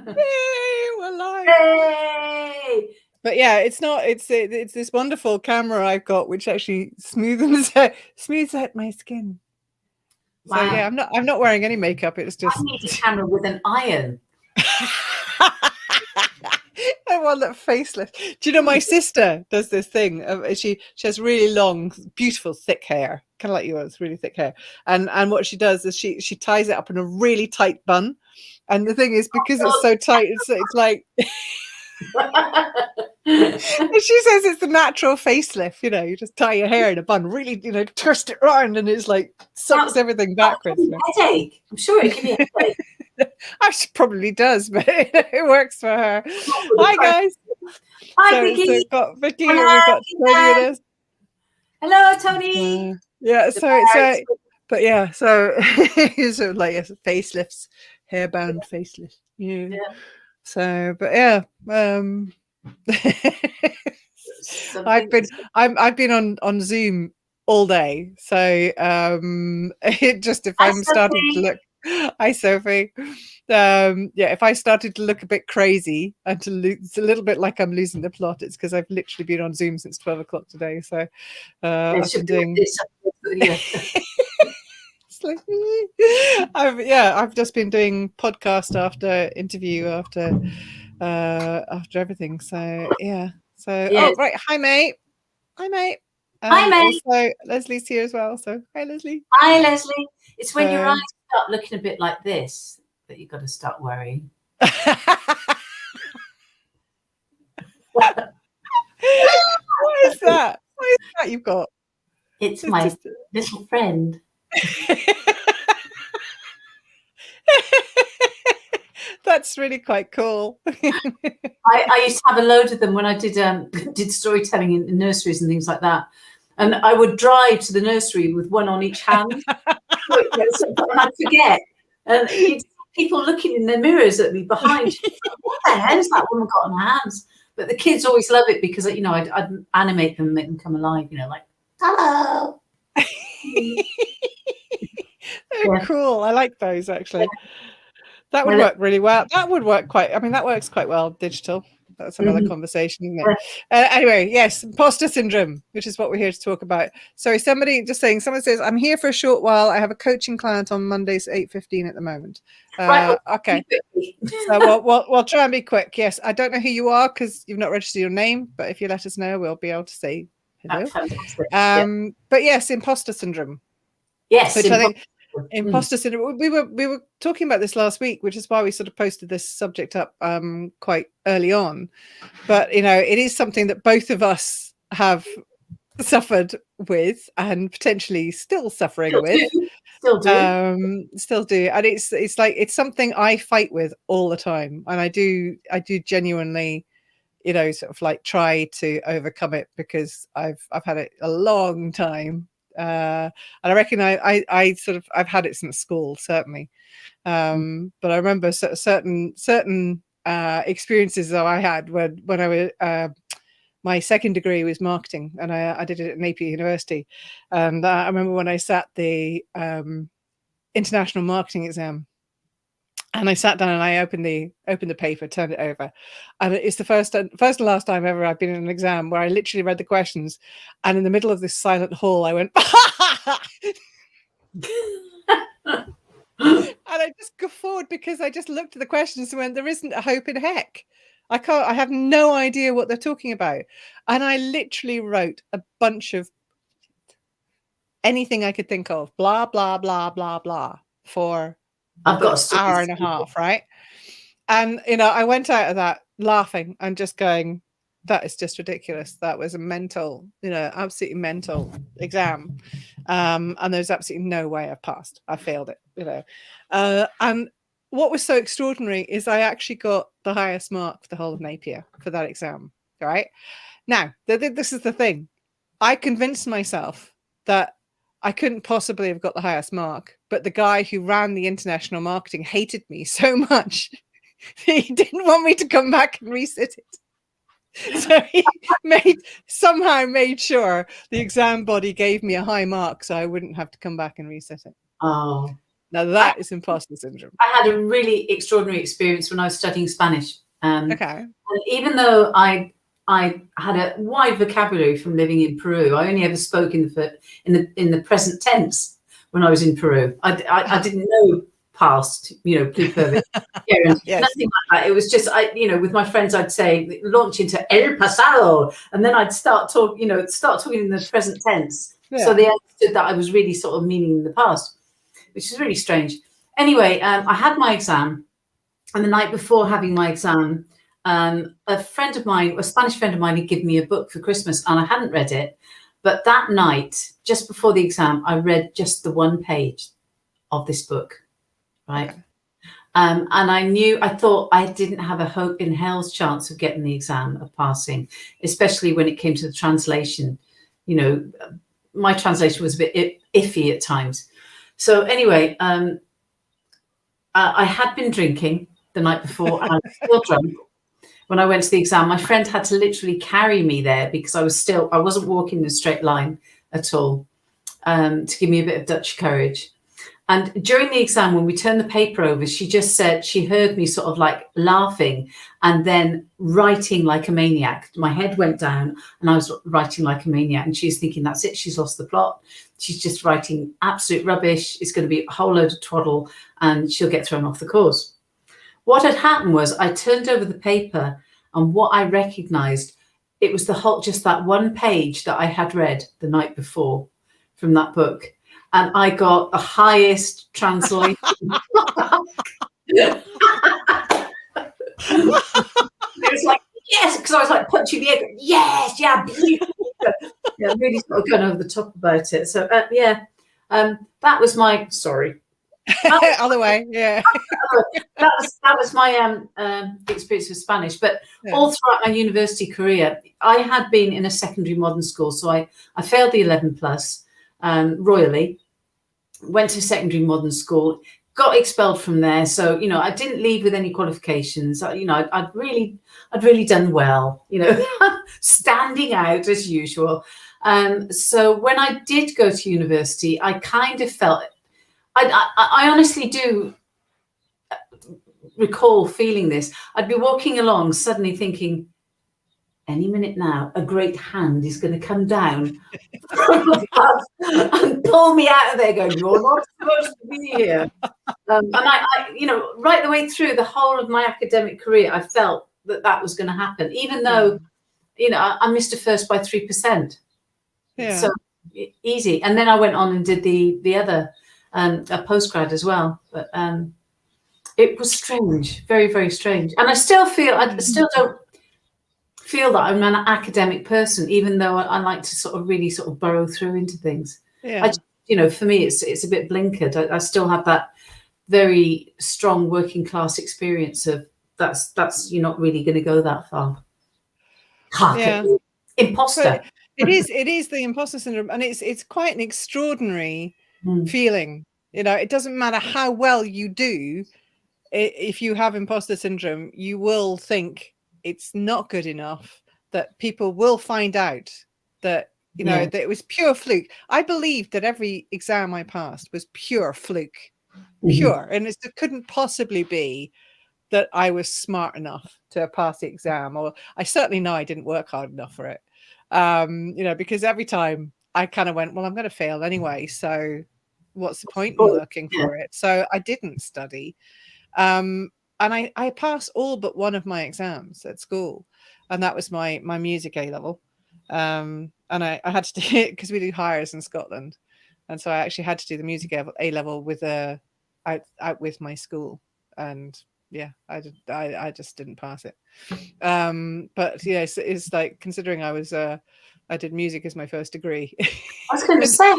Yay, we're live. Hey! But yeah, it's not. It's this wonderful camera I've got, which actually smooths out my skin. Wow. So yeah, I'm not wearing any makeup. It's just. I need a camera with an iron. I want that faceless. Do you know my sister does this thing? She has really long, beautiful, thick hair, kind of like yours, really thick hair. And what she does is she ties it up in a really tight bun. And the thing is, because it's so tight, it's like. And she says it's the natural facelift. You know, you just tie your hair in a bun, really, twist it around, and it's like sucks everything backwards. Headache. I'm sure it can be a headache. She probably does, but it works for her. Hi guys. Hi Vicky. So we've got Vicky and we've got Tony with us. Hello Tony. Yeah. So but yeah. So so like facelifts, hairband facelift. Yeah. So, but yeah. I've been on Zoom all day. So it just if I'm starting to look. Hi Sophie. If I started to look a bit crazy and it's a little bit like I'm losing the plot, it's because I've literally been on Zoom since 12 o'clock today. So I've been doing I've just been doing podcast after interview after everything. So yeah. So oh right, hi mate. Hi mate. Also Leslie's here as well. So hi Leslie. Hi Leslie. It's when your eyes start looking a bit like this that you've got to start worrying. What is that? What is that you've got? It's my little friend. That's really quite cool. I used to have a load of them when I did storytelling in nurseries and things like that. And I would drive to the nursery with one on each hand. And I'd forget. And people looking in their mirrors at me behind. What the hell has that woman got on her hands? But the kids always love it because, I'd animate them and make them come alive, like, hello. They're cool. I like those, actually. That would work really well. That would work that works quite well, digital. That's another conversation, isn't it? Anyway, yes, imposter syndrome, which is what we're here to talk about. Sorry, someone says, I'm here for a short while. I have a coaching client on Mondays at 8:15 at the moment. Right. Okay. So we'll try and be quick. Yes, I don't know who you are because you've not registered your name, but if you let us know, we'll be able to say hello. But yes, imposter syndrome. Yes. Which I think imposter syndrome. We were talking about this last week, which is why we sort of posted this subject up quite early on. But it is something that both of us have suffered with and potentially still suffering with. Still do. And it's like it's something I fight with all the time, and I do genuinely sort of like try to overcome it because I've had it a long time. And I reckon I've had it since school, certainly. But I remember certain experiences that I had when I was my second degree was marketing, and I did it at Napier University. And I remember when I sat the international marketing exam, and I sat down and I opened the paper, turned it over, and it's the first and last time ever I've been in an exam where I literally read the questions, and in the middle of this silent hall, I went, and I just guffawed because I just looked at the questions and went, there isn't a hope in heck. I have no idea what they're talking about. And I literally wrote a bunch of anything I could think of, blah, blah, blah, blah, blah, for an hour and a half, right? And, I went out of that laughing and just going, that is just ridiculous. That was a mental, absolutely mental exam. And there's absolutely no way I've passed. I failed it, and what was so extraordinary is I actually got the highest mark for the whole of Napier for that exam. Right now, this is the thing. I convinced myself that I couldn't possibly have got the highest mark, but the guy who ran the international marketing hated me so much he didn't want me to come back and resit it. So he somehow made sure the exam body gave me a high mark so I wouldn't have to come back and resit it. Oh. Now that is imposter syndrome. I had a really extraordinary experience when I was studying Spanish. Okay. And even though I had a wide vocabulary from living in Peru, I only ever spoke in the present tense when I was in Peru. I didn't know past, pluperfect, yes. nothing like that. It was just with my friends, I'd say launch into el pasado, and then I'd start talking in the present tense. Yeah. So they understood that I was really sort of meaning in the past, which is really strange. Anyway, I had my exam, and the night before having my exam, a friend of mine, a Spanish friend of mine, had given me a book for Christmas, and I hadn't read it. But that night, just before the exam, I read just the one page of this book, right? Okay. And I thought I didn't have a hope in hell's chance of getting the exam, of passing, especially when it came to the translation. My translation was a bit iffy at times. So anyway, I had been drinking the night before, and I was still drunk when I went to the exam. My friend had to literally carry me there because I wasn't walking in a straight line at all, to give me a bit of Dutch courage. And during the exam, when we turned the paper over, she just said she heard me sort of like laughing and then writing like a maniac. My head went down and I was writing like a maniac. And she's thinking, that's it, she's lost the plot. She's just writing absolute rubbish. It's going to be a whole load of twaddle and she'll get thrown off the course. What had happened was I turned over the paper, and what I recognized, it was just that one page that I had read the night before from that book. And I got the highest translation. It was like, yes, because I was like punching the air, going, yes, yeah, beautiful. Yeah, really sort of going over the top about it. So that was my other way, yeah. that was my experience with Spanish. But all throughout my university career, I had been in a secondary modern school, so I failed the 11 plus royally. Went to secondary modern school, got expelled from there. So I didn't leave with any qualifications. I'd really done well. Standing out as usual. So when I did go to university, I kind of felt. I honestly do recall feeling this. I'd be walking along, suddenly thinking, any minute now, a great hand is going to come down from above and pull me out of there going, you're not supposed to be here. And I right the way through the whole of my academic career, I felt that was going to happen, even though, I missed a first by 3%. Yeah. So easy. And then I went on and did the other, a postgrad as well. But it was strange, very, very strange. And I still don't feel that I'm an academic person, even though I like to sort of really sort of burrow through into things. Yeah. For me, it's a bit blinkered. I still have that very strong working class experience of that's you're not really going to go that far. Yeah. Imposter. But it is the imposter syndrome, and it's quite an extraordinary feeling. It doesn't matter how well you do. If you have imposter syndrome, you will think it's not good enough, that people will find out that, that it was pure fluke. I believed that every exam I passed was pure fluke, pure. And it couldn't possibly be that I was smart enough to pass the exam, or I certainly know I didn't work hard enough for it. Because every time I kind of went, well, I'm going to fail anyway. So what's the point in working for it? So I didn't study. And I passed all but one of my exams at school, and that was my music A level. And I had to do it because we do hires in Scotland, and so I actually had to do the music A level with out with my school, and I just didn't pass it. But it's like, considering I did music as my first degree. I was going to say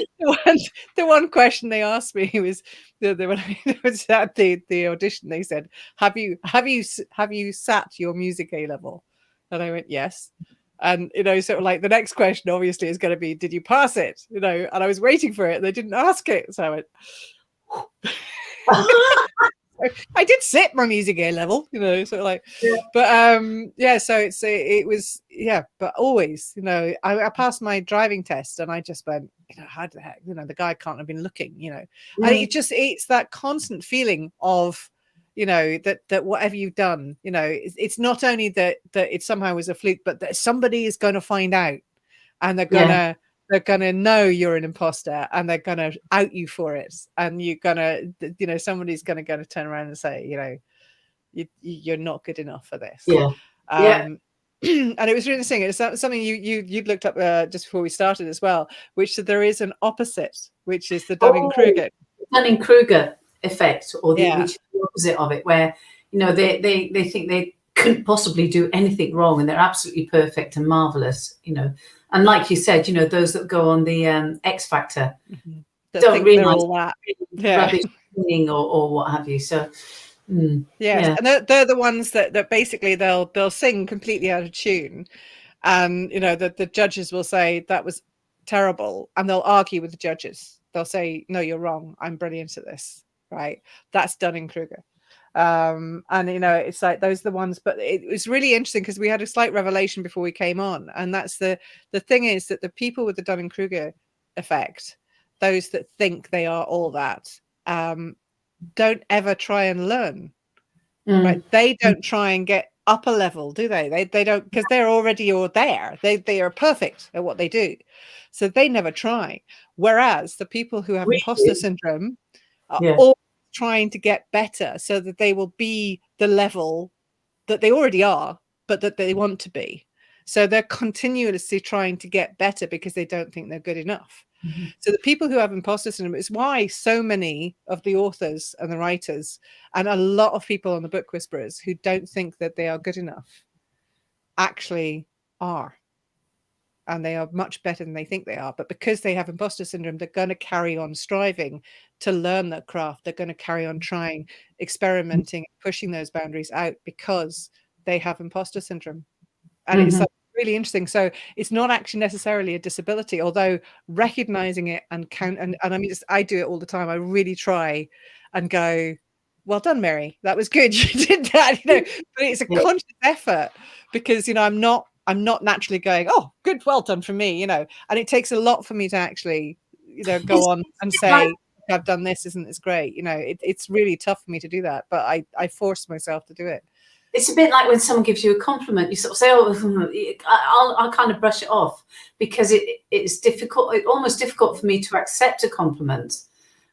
the one question they asked me was when I was at the audition. They said, "Have you sat your music A level?" And I went, "Yes." And so like the next question obviously is going to be, "Did you pass it?" And I was waiting for it, and they didn't ask it, so I went. I did sit my music A level, you know, sort of like, Yeah. but yeah. So it was, yeah. But always, you know, I passed my driving test, and I just went, you know, how the heck, you know, the guy can't have been looking, you know, and it's that constant feeling of, you know, that whatever you've done, you know, it's not only that it somehow was a fluke, but that somebody is going to find out, and they're gonna know you're an imposter, and they're gonna out you for it, and you're gonna, you know, somebody's gonna turn around and say, you know, you're not good enough for this. Yeah. And it was really interesting. It's something you'd looked up just before we started as well, which there is an opposite, which is the Dunning-Kruger. Dunning-Kruger effect, or which is the opposite of it, where, you know, they think they couldn't possibly do anything wrong, and they're absolutely perfect and marvelous, you know. And like you said, you know, those that go on the X Factor don't realize all that rubbish singing or what have you. So and they're the ones that basically they'll sing completely out of tune, and you know the judges will say that was terrible, and they'll argue with the judges. They'll say, no, you're wrong, I'm brilliant at this, right? That's Dunning-Kruger. And you know, it's like those are the ones. But it was really interesting because we had a slight revelation before we came on, and that's the thing is that the people with the Dunning-Kruger effect, those that think they are all that, don't ever try and learn, right? They don't try and get up a level, do they? They don't, because they're already all there. They are perfect at what they do, so they never try. Whereas the people who have imposter syndrome are all trying to get better, so that they will be the level that they already are, but that they want to be. So they're continuously trying to get better because they don't think they're good enough. So the people who have imposter syndrome is why so many of the authors and the writers and a lot of people on the Book Whisperers who don't think that they are good enough actually are. And they are much better than they think they are. But because they have imposter syndrome, they're going to carry on striving to learn that craft. They're going to carry on trying, experimenting, pushing those boundaries out because they have imposter syndrome. And it's like really interesting. So it's not actually necessarily a disability, although recognizing it and count. And I mean, I do it all the time. I really try and go, well done, Mary. That was good. You did that, you know, but it's a conscious effort because, you know, I'm not naturally going, oh, good, well done for me, you know, and it takes a lot for me to actually, you know, go on and say, I've done this, isn't this great? You know, it's really tough for me to do that, but I force myself to do it. It's a bit like when someone gives you a compliment, you sort of say, oh, I'll kind of brush it off because it's difficult. It's almost difficult for me to accept a compliment.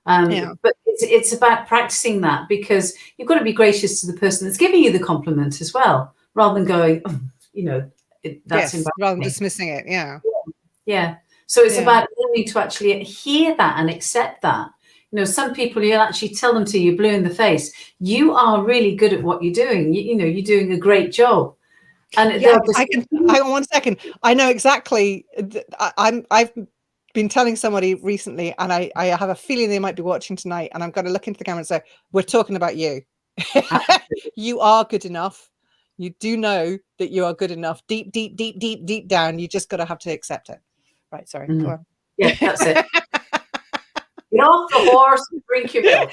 But it's about practicing that, because you've got to be gracious to the person that's giving you the compliment as well, rather than going, oh, you know, that's embarrassing. Rather than dismissing it. Yeah. So it's about learning to actually hear that and accept that. You know, some people, you'll actually tell them to you blue in the face, you are really good at what you're doing. You know, you're doing a great job. And hang on one second. I know exactly. I've been telling somebody recently, and I have a feeling they might be watching tonight, and I'm going to look into the camera and say, we're talking about you. You are good enough. You do know that you are good enough. Deep down, you just got to have to accept it. Right. Sorry. Go on. Yeah, that's it. Get off the horse and drink your milk.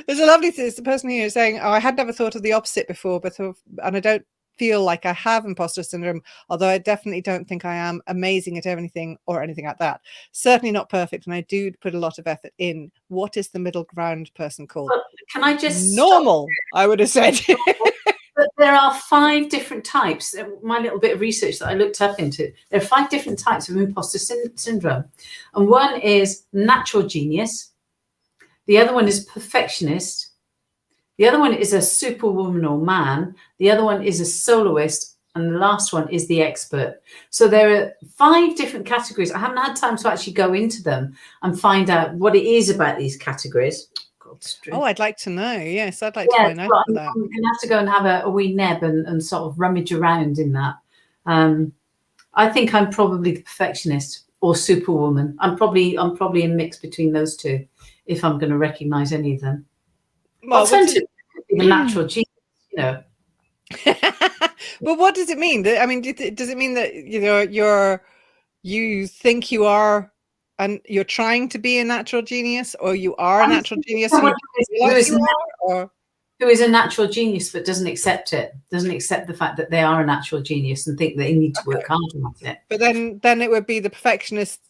There's a lovely thing. It's the person here saying, oh, I had never thought of the opposite before, and I don't feel like I have imposter syndrome, although I definitely don't think I am amazing at anything or anything like that. Certainly not perfect, and I do put a lot of effort in. What is the middle ground person called? Well, can I just normal? I would have said. But there are 5 different types. My little bit of research that I looked up into, there are 5 different types of imposter syndrome. And one is natural genius. The other one is perfectionist. The other one is a superwoman or man. The other one is a soloist. And the last one is the expert. So there are 5 different categories. I haven't had time to actually go into them and find out what it is about these categories. Oh, I'd like to know. Yes, I'd like to find out about that. I'm going to have to go and have a wee neb and sort of rummage around in that. I think I'm probably the perfectionist or superwoman. I'm probably a mix between those two, if I'm going to recognise any of them. Well, alternatively, the natural genius, you know. But what does it mean? I mean, does it mean that, you know, you think you are and you're trying to be a natural genius, or you are a natural genius, Someone you realize you are, or who is a natural genius but doesn't accept it, doesn't accept the fact that they are a natural genius and think they need to work harder at it. but then it would be the perfectionist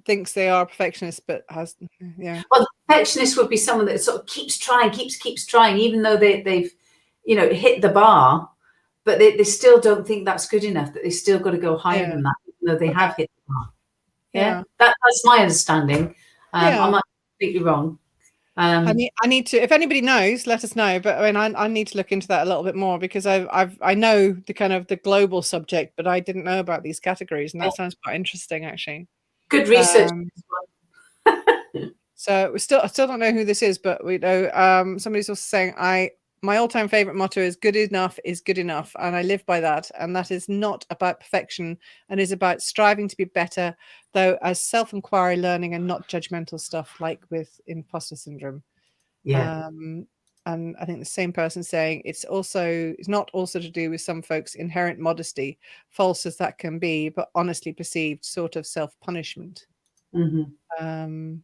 thinks they are perfectionist, but has, yeah. Well, the perfectionist would be someone that sort of keeps trying, keeps trying, even though they've hit the bar, but they still don't think that's good enough, that they still got to go higher than that, even though they have hit the bar. Yeah. That's my understanding. I might be completely wrong. I need to, if anybody knows, let us know. But I mean, I need to look into that a little bit more, because I know the kind of the global subject, but I didn't know about these categories, and that sounds quite interesting, actually. Good research. So I still don't know who this is, but we know somebody's also saying my all-time favorite motto is good enough is good enough, and I live by that, and that is not about perfection and is about striving to be better, though as self-inquiry, learning, and not judgmental stuff like with imposter syndrome. And I think the same person saying it's not also to do with some folks' inherent modesty, false as that can be, but honestly perceived sort of self-punishment. And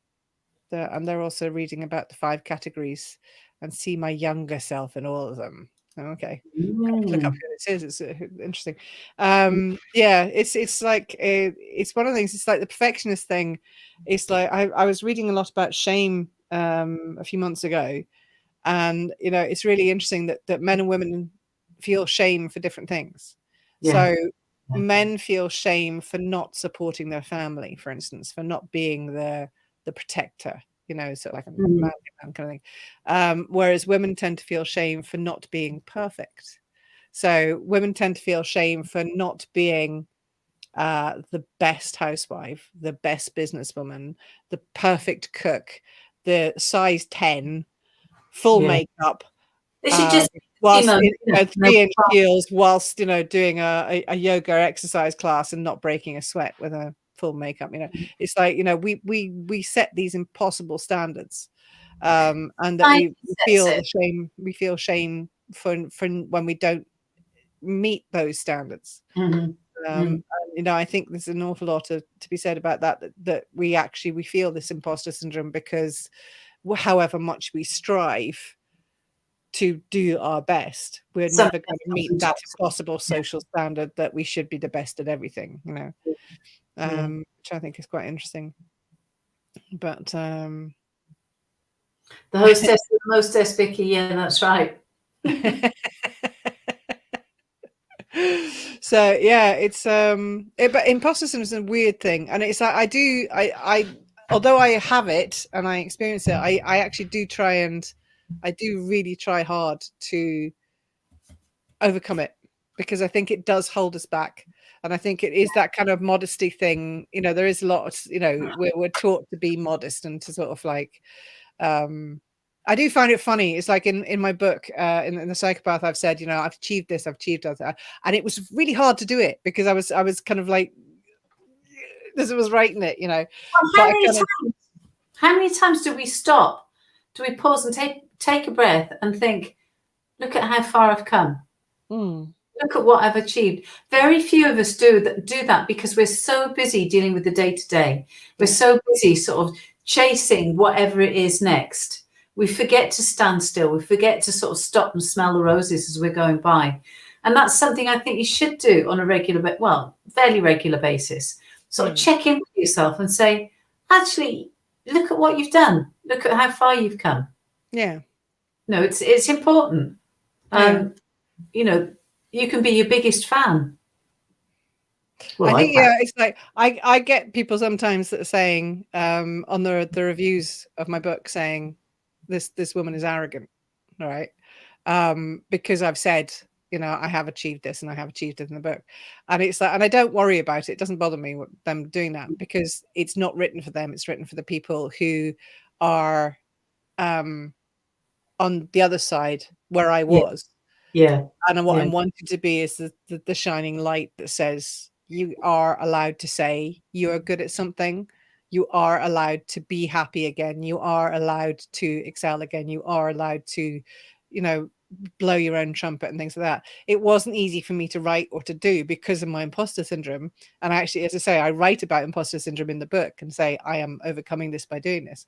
they're also reading about the 5 categories and see my younger self in all of them. Okay, look up who this is. It's interesting. Yeah, it's like it's one of the things. It's like the perfectionist thing. It's like I was reading a lot about shame a few months ago, and it's really interesting that men and women feel shame for different things. So men feel shame for not supporting their family, for instance, for not being the protector, so like a man kind of thing. Whereas women tend to feel shame for not being perfect. So women tend to feel shame for not being the best housewife, the best businesswoman, the perfect cook, the size 10, full makeup, whilst 3-inch heels, whilst doing a yoga exercise class and not breaking a sweat with a full makeup. It's like we set these impossible standards, and that we feel shame for when we don't meet those standards. I think there's an awful lot to be said about that we feel this imposter syndrome because however much we strive to do our best, we're never going to meet that impossible social standard that we should be the best at everything, which I think is quite interesting. But the hostess and the mostess, Vicky, yeah, that's right. So yeah, it's but imposter syndrome is a weird thing, and it's like I although I have it and I experience it, I actually do try, and I do really try hard to overcome it, because I think it does hold us back. And I think it is that kind of modesty thing. There is a lot of, we're taught to be modest and to sort of like, I do find it funny. It's like in my book, in the Psychopath, I've said, I've achieved this, I've achieved that. And it was really hard to do it because I was kind of like, this was writing it, Well, how many times do we stop? Do we pause and take a breath and think, look at how far I've come. Look at what I've achieved. Very few of us do that because we're so busy dealing with the day-to-day. We're so busy sort of chasing whatever it is next. We forget to stand still. We forget to sort of stop and smell the roses as we're going by. And that's something I think you should do on a fairly regular basis. Sort of check in with yourself and say, actually, look at what you've done. Look at how far you've come. Yeah. No, it's important. You can be your biggest fan. Well, I think it's like I get people sometimes that are saying on the reviews of my book saying this woman is arrogant, right? Because I've said, I have achieved this and I have achieved it in the book, and it's like, and I don't worry about it. It doesn't bother me them doing that, because it's not written for them. It's written for the people who are on the other side where I was. And what I'm wanting to be is the shining light that says you are allowed to say you are good at something. You are allowed to be happy again. You are allowed to excel again. You are allowed to, blow your own trumpet and things like that. It wasn't easy for me to write or to do because of my imposter syndrome. And actually, as I say, I write about imposter syndrome in the book and say I am overcoming this by doing this.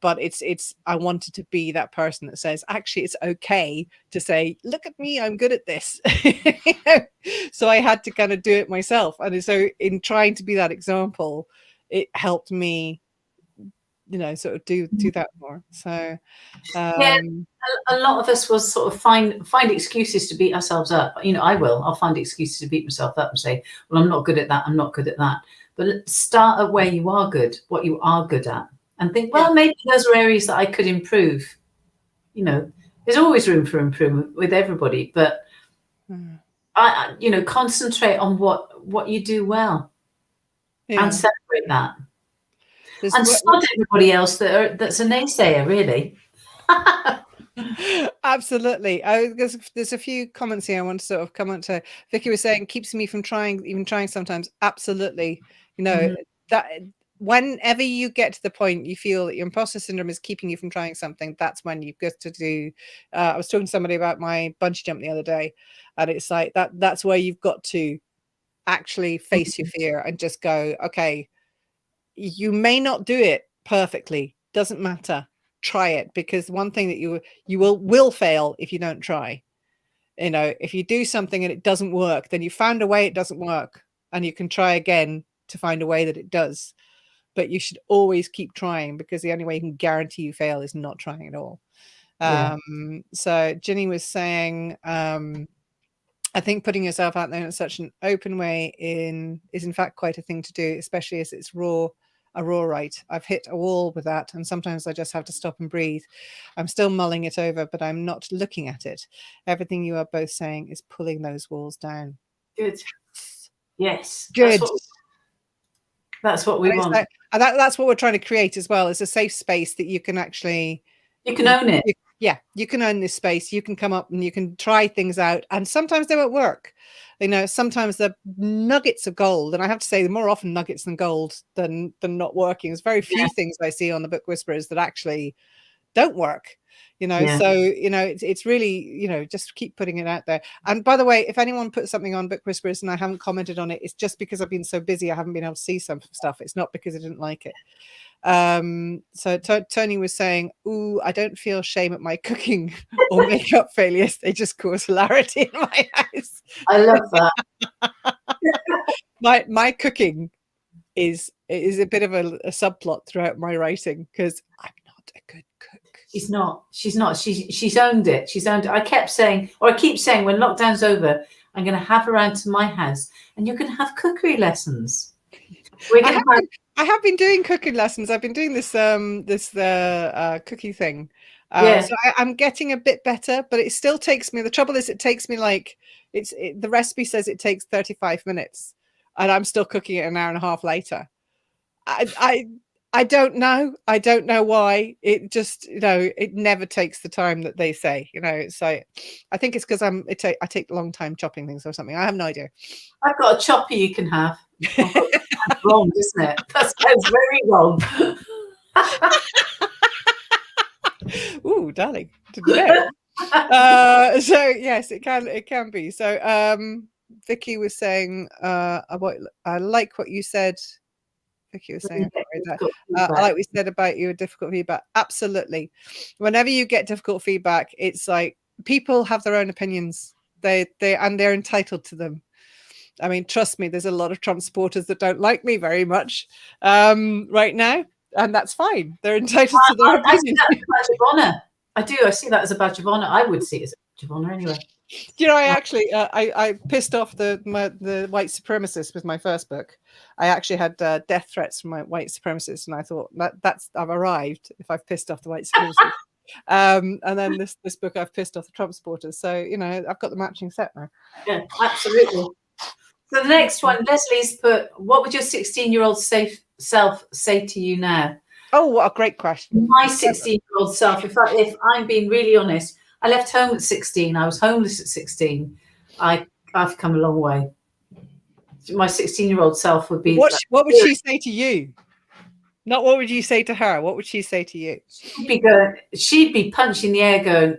But it's I wanted to be that person that says, actually, it's okay to say, look at me, I'm good at this. So I had to kind of do it myself. And so in trying to be that example, it helped me, sort of do that more. So yeah, a lot of us will sort of find excuses to beat ourselves up. I'll find excuses to beat myself up and say, well, I'm not good at that, I'm not good at that. But start at where you are good, what you are good at, and think, well, maybe those are areas that I could improve. There's always room for improvement with everybody, but I concentrate on what you do well, and celebrate that. And sod everybody else that's a naysayer, really. Absolutely. There's a few comments here I want to sort of comment to. Vicky was saying, keeps me from even trying sometimes. Absolutely. That whenever you get to the point you feel that your imposter syndrome is keeping you from trying something, that's when you've got to do. I was talking to somebody about my bungee jump the other day, and it's like that's where you've got to actually face your fear and just go, okay, you may not do it perfectly, doesn't matter, try it, because one thing that you will fail if you don't try. If you do something and it doesn't work, then you found a way it doesn't work, and you can try again to find a way that it does. But you should always keep trying, because the only way you can guarantee you fail is not trying at all. So Ginny was saying, I think putting yourself out there in such an open way is in fact quite a thing to do, especially as it's a raw write. I've hit a wall with that, and sometimes I just have to stop and breathe. I'm still mulling it over, but I'm not looking at it. Everything you are both saying is pulling those walls down. Good. Yes. Good. That's what we want. That's what we're trying to create as well, is a safe space that you can actually... You can own it. You can own this space. You can come up and you can try things out, and sometimes they won't work. Sometimes they're nuggets of gold, and I have to say, more often nuggets than gold than not working. There's very few things I see on the Book Whisperers that actually don't work. So it's really, just keep putting it out there. And by the way, if anyone puts something on Book Whisperers and I haven't commented on it, it's just because I've been so busy I haven't been able to see some stuff. It's not because I didn't like it. So Tony was saying, ooh, I don't feel shame at my cooking or makeup failures. They just cause hilarity in my house. I love that. my cooking is a bit of a subplot throughout my writing, because I'm not a good cook. She's not. She's owned it. She's owned it. I keep saying, when lockdown's over, I'm going to have her around to my house, and you're going to have cookery lessons. I have been doing cooking lessons. I've been doing this cookie thing. So I'm getting a bit better, but it still takes me. The trouble is, it takes me the recipe says it takes 35 minutes, and I'm still cooking it an hour and a half later. I don't know. I don't know why. It just, it never takes the time that they say. It's like, I think it's because I take a long time chopping things or something. I have no idea. I've got a chopper you can have. That's wrong, isn't it? That sounds very wrong. Ooh, darling. So yes, it can be. So Vicky was saying, I like what you said. Vicky was saying, I like we said about your difficult feedback. Absolutely. Whenever you get difficult feedback, it's like, people have their own opinions. They're entitled to them. I mean, trust me, there's a lot of Trump supporters that don't like me very much right now, and that's fine. They're entitled to their opinion. I see that as a badge of honor. I do. I see that as a badge of honor. I would see it as a badge of honor anyway. I actually I pissed off the white supremacists with my first book. I actually had death threats from my white supremacists, and I thought I've arrived if I've pissed off the white supremacists. And then this book, I've pissed off the Trump supporters. So I've got the matching set now. Yeah, absolutely. So the next one, Leslie's put, what would your 16-year-old self say to you now? Oh, what a great question. My 16-year-old self, if I'm being really honest, I left home at 16. I was homeless at 16. I've come a long way. My 16-year-old self would be... What would she say to you? Not what would you say to her? What would she say to you? She'd be punching the air going,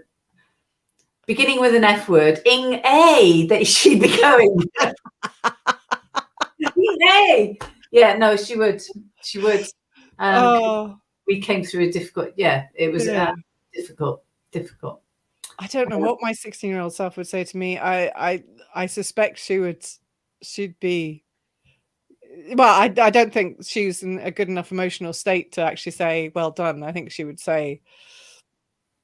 beginning with an F word, ing a, that she'd be going. Ing a. Yeah, no, she would. She would. We came through a difficult. Yeah, it was difficult. Difficult. I don't know what my 16-year-old self would say to me. I suspect she'd be. Well, I don't think she's in a good enough emotional state to actually say, well done. I think she would say,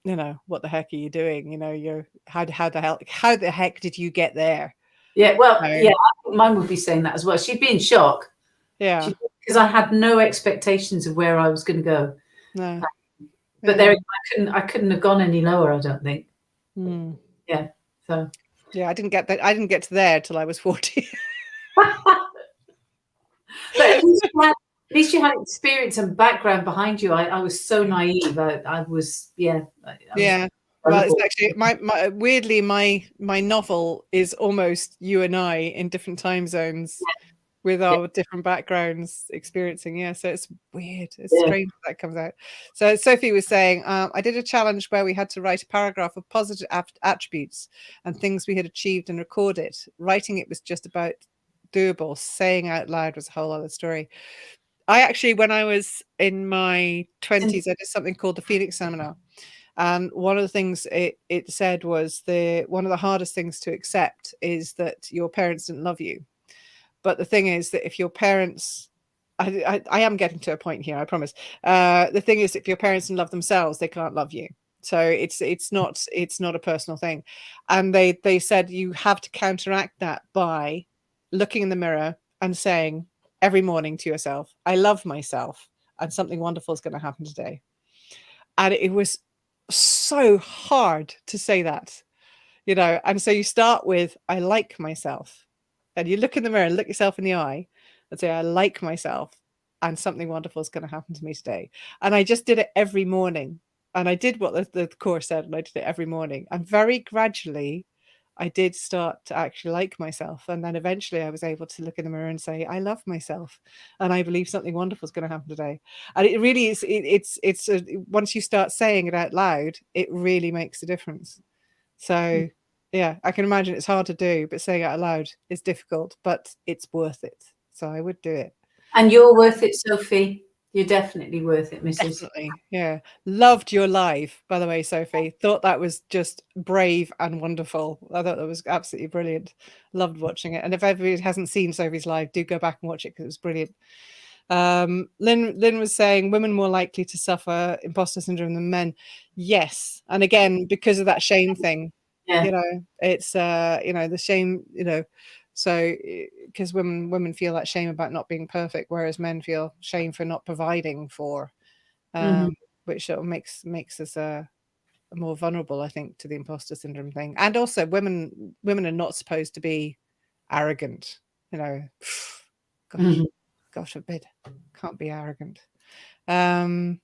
you know, what the heck are you doing? You know, how the heck did you get there? Yeah, well, yeah, I think mine would be saying that as well. She'd be in shock. Yeah. Because I had no expectations of where I was going to go. No. But there, I couldn't have gone any lower, I don't think. Yeah. So. Yeah, I didn't get that. I didn't get to there till I was 40. But at least you had experience and background behind you. I was so naive. I was, yeah. Well, it's actually weirdly my novel is almost you and I in different time zones with our different backgrounds experiencing. Yeah, so it's weird. It's strange that comes out. So Sophie was saying, I did a challenge where we had to write a paragraph of positive attributes and things we had achieved and record it. Writing it was just about doable. Saying out loud was a whole other story. I actually, when I was in my 20s, I did something called the Phoenix Seminar. And one of the things it said was one of the hardest things to accept is that your parents didn't love you. But the thing is that if your parents, I am getting to a point here, I promise. The thing is, if your parents didn't love themselves, they can't love you. So it's not a personal thing. And they said you have to counteract that by looking in the mirror and saying every morning to yourself, I love myself and something wonderful is going to happen today. And it was so hard to say that, you know. And so you start with, I like myself. And you look in the mirror and look yourself in the eye and say, I like myself and something wonderful is going to happen to me today. And I just did it every morning. And I did what the course said, and I did it every morning. And very gradually, I did start to actually like myself. And then eventually I was able to look in the mirror and say, I love myself. And I believe something wonderful is going to happen today. And it really is, once you start saying it out loud, it really makes a difference. So yeah, I can imagine it's hard to do, but saying it out loud is difficult, but it's worth it. So I would do it. And you're worth it, Sophie. You're definitely worth it, Mrs. Definitely, yeah. Loved your live, by the way, Sophie. Thought that was just brave and wonderful. I thought that was absolutely brilliant. Loved watching it. And if everybody hasn't seen Sophie's live, do go back and watch it because it was brilliant. Lynn was saying women more likely to suffer imposter syndrome than men. Yes. And again, because of that shame thing, you know, it's, you know, the shame, you know, so because women feel that shame about not being perfect, whereas men feel shame for not providing for, which sort of makes us more vulnerable, I think, to the imposter syndrome thing. And also women are not supposed to be arrogant, you know. God forbid, can't be arrogant. Oh,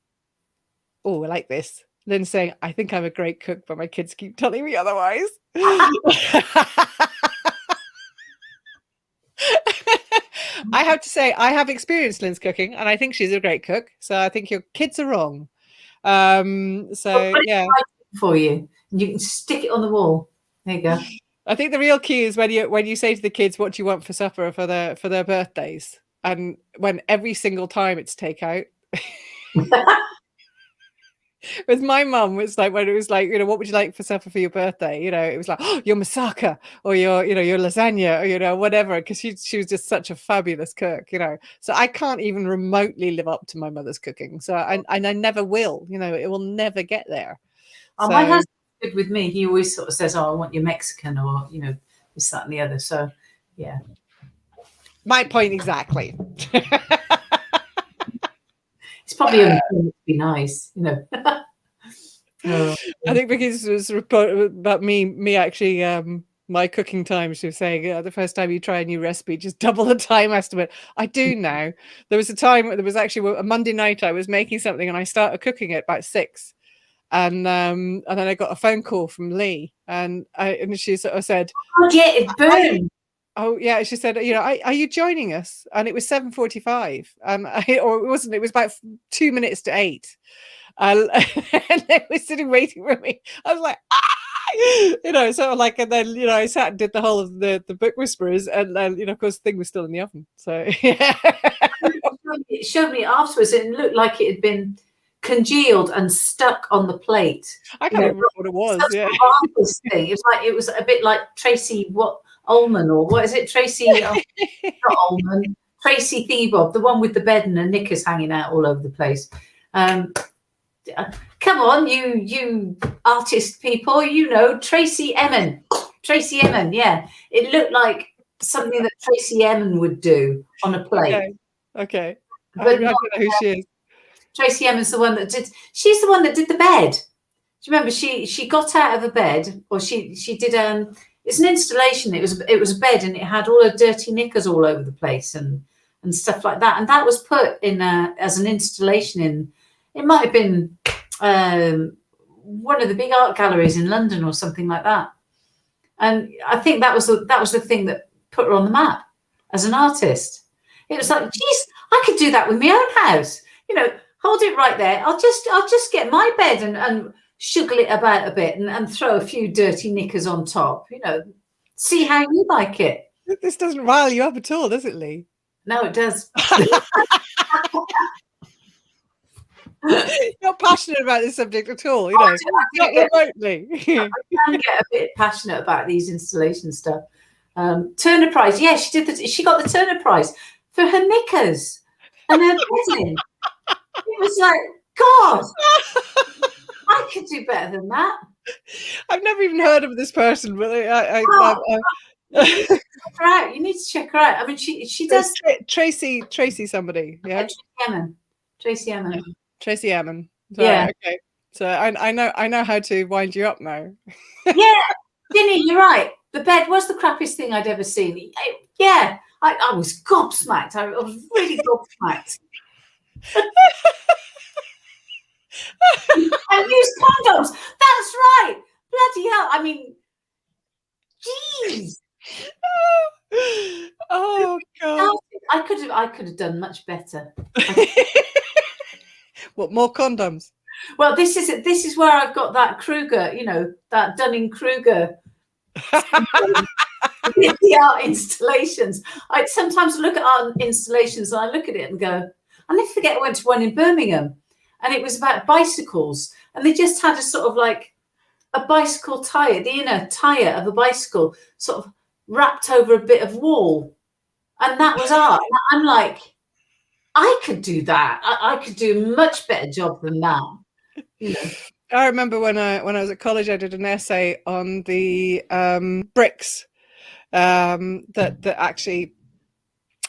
I like this. Lynn's saying, I think I'm a great cook, but my kids keep telling me otherwise. I have to say, I have experienced Lynn's cooking, and I think she's a great cook. So I think your kids are wrong. So yeah, for you, you can stick it on the wall. There you go. I think the real key is when you say to the kids, "What do you want for supper for their birthdays?" And when every single time it's takeout. With my mum, it's like when it was like, you know, what would you like for supper for your birthday? You know, it was like, oh, your moussaka or your lasagna or, you know, whatever, because she was just such a fabulous cook, you know. So I can't even remotely live up to my mother's cooking. So I never will, you know, it will never get there. Oh, my husband's good with me. He always sort of says, oh, I want your Mexican or, you know, this, that and the other. So yeah. My point exactly. It's probably only to be nice, you know. I think because it was about me actually, my cooking time, she was saying, the first time you try a new recipe, just double the time estimate. I do now. There was a time, there was actually a Monday night I was making something and I started cooking it about 6. And then I got a phone call from Lee and she sort of said, oh yeah, it burned. Oh yeah, she said, you know, are you joining us? And it was 7:45, or it wasn't. It was about 2 minutes to 8, and they were sitting waiting for me. I was like, You know, sort of like, and then, you know, I sat and did the whole of the book whisperers, and then, you know, of course, the thing was still in the oven. So yeah. It showed me afterwards, and it looked like it had been congealed and stuck on the plate. I can't remember what it was. Such Yeah. a marvelous thing. It was a bit like Tracy Ullman, or what is it? Tracy not Ullman. Tracy Thebob, the one with the bed and the knickers hanging out all over the place. Come on, you artist people, you know, Tracy Emin. Tracy Emin, yeah. It looked like something that Tracy Emin would do on a plate. Okay. But I don't know who she is. Tracy Emin's the one that did. She's the one that did the bed. Do you remember? She got out of a bed, or she did. It's an installation. It was a bed, and it had all her dirty knickers all over the place and stuff like that. And that was put in as an installation in. It might have been one of the big art galleries in London or something like that. And I think that was the thing that put her on the map as an artist. It was like, geez, I could do that with my own house. You know, hold it right there. I'll just get my bed and sugar it about a bit and throw a few dirty knickers on top. You know, see how you like it. This doesn't rile you up at all, does it, Lee? No, it does. Not passionate about this subject at all, you know. Not remotely. I can get a bit passionate about these installation stuff. Turner Prize, yeah, she got the Turner Prize for her knickers and her bedding. It was like, God, I could do better than that. I've never even heard of this person, but you need to check her out. I mean, she does. Tracy somebody, yeah. Tracy Emin. Tracy Emin. So, yeah. Okay. So I know how to wind you up now. Yeah, Ginny, you're right. The bed was the crappiest thing I'd ever seen. I was gobsmacked. I was really gobsmacked. And use condoms. That's right. Bloody hell. I mean, jeez. Oh God. I could have done much better. What, more condoms? Well, this is where I've got that Kruger, you know, that Dunning-Kruger with the art installations. I sometimes look at art installations and I look at it and go, I never forget I went to one in Birmingham and it was about bicycles, and they just had a sort of like a bicycle tire, the inner tire of a bicycle sort of wrapped over a bit of wall, and that was art. I'm like, I could do that. I could do a much better job than that. You know. I remember when I was at college, I did an essay on the bricks. That actually,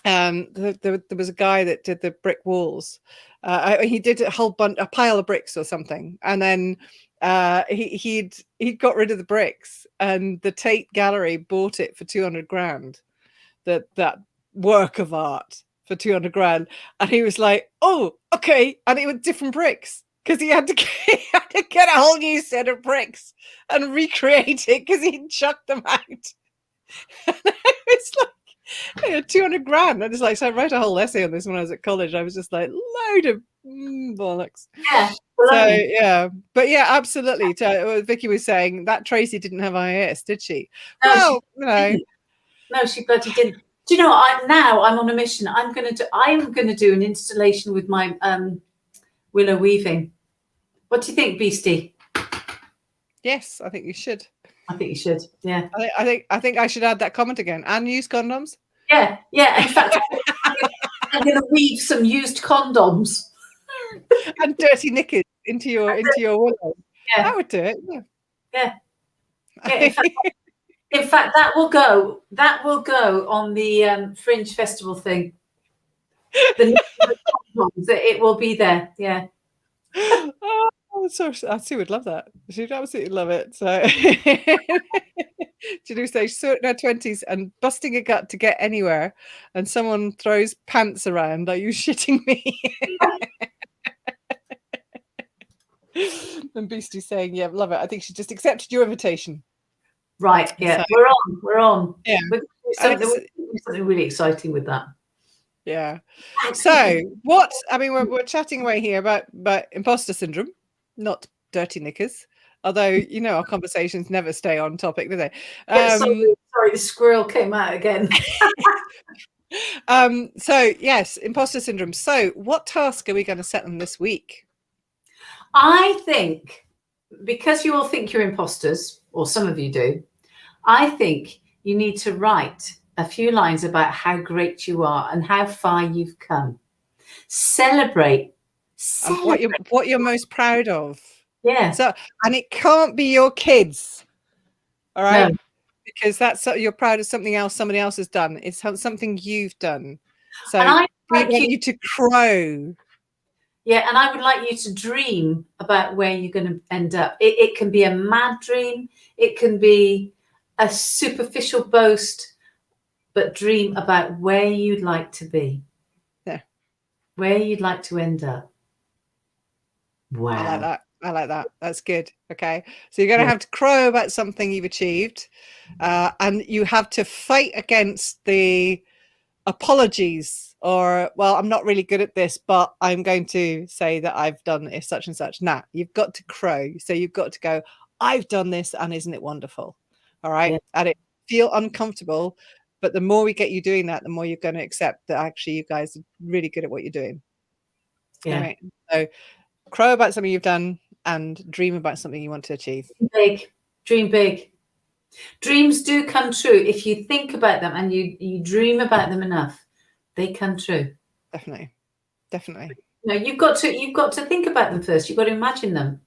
there was a guy that did the brick walls. He did a pile of bricks or something, and then he'd got rid of the bricks, and the Tate Gallery bought it for 200 grand. That work of art for 200 grand, and he was like, "Oh, okay," and it was different bricks because he had to get a whole new set of bricks and recreate it because he'd chucked them out. It's like 200 grand. I just like, so I wrote a whole essay on this when I was at college. I was just like, load of bollocks. Yeah. So yeah, but yeah, absolutely. Vicky was saying that Tracy didn't have IIS, did she? No, well, no, she bloody didn't. Do you know what? Now I'm on a mission. I am going to do an installation with my willow weaving. What do you think, Beastie? Yes, I think you should. I think you should. Yeah. I think I should add that comment again. And use condoms. Yeah. In fact, I'm going to weave some used condoms and dirty knickers into your willow. Yeah, that would do it. Yeah. In fact, that will go on the Fringe Festival thing. It will be there. Yeah. Oh, so Sue would love that. She'd absolutely love it. So to do stage so in her 20s and busting a gut to get anywhere, and someone throws pants around. Are you shitting me? And Beastie saying, yeah, love it. I think she just accepted your invitation. Right. Yeah. So, we're on. Yeah. We're something really exciting with that. Yeah. So we're chatting away here about imposter syndrome, not dirty knickers. Although, you know, our conversations never stay on topic, do they? Sorry, the squirrel came out again. So yes, imposter syndrome. So what task are we going to set them this week? I think, because you all think you're imposters, or some of you do, I think you need to write a few lines about how great you are and how far you've come. Celebrate. And what you're most proud of. Yeah. So, and it can't be your kids, all right? No. Because that's you're proud of something else somebody else has done. It's something you've done. So And we want you to crow. Yeah, and I would like you to dream about where you're going to end up. It can be a mad dream. It can be a superficial boast, but dream about where you'd like to be. Yeah. Where you'd like to end up. Wow. I like that. I like that. That's good. Okay. So you're going to have to crow about something you've achieved. And you have to fight against the apologies or, well, I'm not really good at this, but I'm going to say that I've done this, such and such. Nah, you've got to crow. So you've got to go, I've done this, and isn't it wonderful? All right. Yeah. And it feel uncomfortable. But the more we get you doing that, the more you're going to accept that actually you guys are really good at what you're doing. Yeah. All right. So crow about something you've done and dream about something you want to achieve. Big. Dream big. Dreams do come true if you think about them and you dream about them enough. They come true. Definitely. Definitely. No, you've got to think about them first. You've got to imagine them.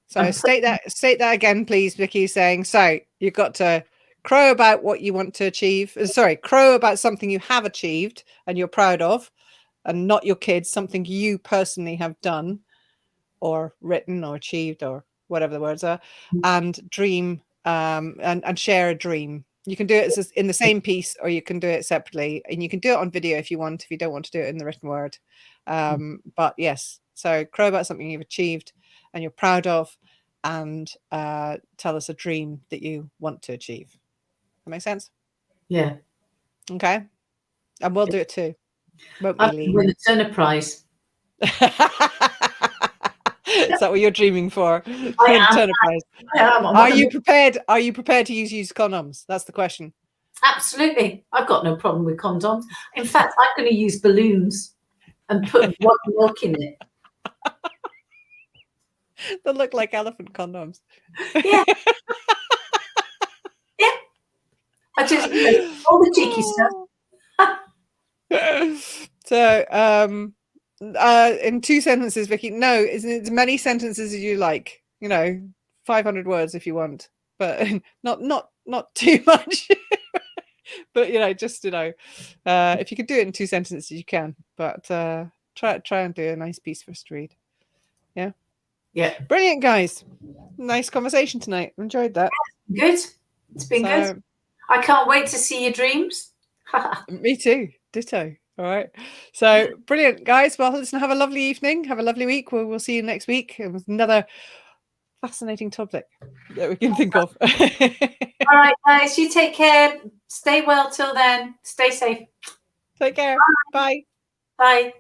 So state that again, please, Vicky, saying, so you've got to crow about what you want to achieve. Sorry, crow about something you have achieved and you're proud of, and not your kids, something you personally have done or written or achieved or whatever the words are, and dream and share a dream. You can do it in the same piece, or you can do it separately, and you can do it on video if you want, if you don't want to do it in the written word. But yes, so crow about something you've achieved and you're proud of, and tell us a dream that you want to achieve. That makes sense? Yeah. Okay. And we'll do it too. Won't I we, Lee? win a Turner Prize. Is that what you're dreaming for? I am. Turner Prize. I am. Are you prepared? Are you prepared to use used condoms? That's the question. Absolutely. I've got no problem with condoms. In fact, I'm going to use balloons and put white milk in it. They look like elephant condoms. Yeah. Yeah. I just all the cheeky stuff. So, in 2 sentences, Vicky. No, isn't it as many sentences as you like? 500 words if you want, but not too much. But just if you could do it in 2 sentences, you can. But try and do a nice piece for us to read. Yeah. Yeah. Brilliant, guys. Nice conversation tonight. Enjoyed that. Good. It's been good. I can't wait to see your dreams. Me too. Ditto. All right. So brilliant, guys. Well, listen, have a lovely evening. Have a lovely week. We'll see you next week. It was another fascinating topic that we can think of. All right, guys. You take care. Stay well till then. Stay safe. Take care. Bye. Bye.